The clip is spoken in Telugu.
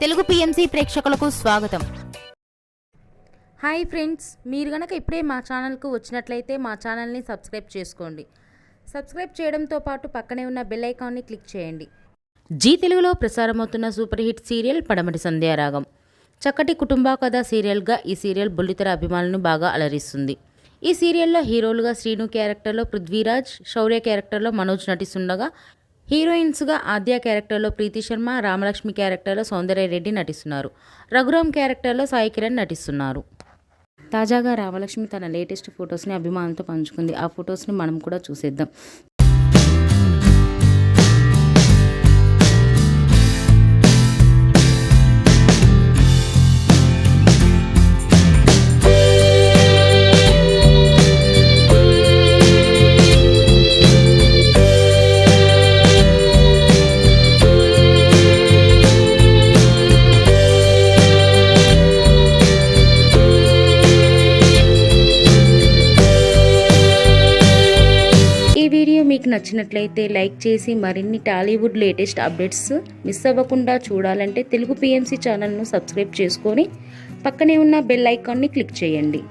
తెలుగు పిఎంసి ప్రేక్షకులకు స్వాగతం. హాయ్ ఫ్రెండ్స్, మీరు గనక ఇప్పుడే మా ఛానల్కు వచ్చినట్లయితే మా ఛానల్ని సబ్స్క్రైబ్ చేసుకోండి. సబ్స్క్రైబ్ చేయడంతో పాటు పక్కనే ఉన్న బెల్ ఐకాన్ని క్లిక్ చేయండి. జీ తెలుగులో ప్రసారమవుతున్న సూపర్ హిట్ సీరియల్ పడమటి సంధ్యారాగం. చక్కటి కుటుంబ కథ సీరియల్గా ఈ సీరియల్ బుల్లితెర అభిమానులను బాగా అలరిస్తుంది. ఈ సీరియల్లో హీరోలుగా శ్రీను క్యారెక్టర్లో పృథ్వీరాజ్, శౌర్య క్యారెక్టర్లో మనోజ్ నటిస్తుండగా హీరోయిన్స్గా ఆద్య క్యారెక్టర్లో ప్రీతి శర్మ, రామలక్ష్మి క్యారెక్టర్లో సౌందర్యరెడ్డి నటిస్తున్నారు. రఘురామ్ క్యారెక్టర్లో సాయి కిరణ్ నటిస్తున్నారు. తాజాగా రామలక్ష్మి తన లేటెస్ట్ ఫొటోస్ని అభిమానులతో పంచుకుంది. ఆ ఫొటోస్ని మనం కూడా చూసేద్దాం. వీడియో మీకు నచ్చినట్లయితే లైక్ చేసి మరిన్ని టాలీవుడ్ లేటెస్ట్ అప్డేట్స్ మిస్ అవ్వకుండా చూడాలంటే తెలుగు పిఎంసి ఛానల్ను సబ్స్క్రైబ్ చేసుకొని పక్కనే ఉన్న బెల్ ఐకాన్ని క్లిక్ చేయండి.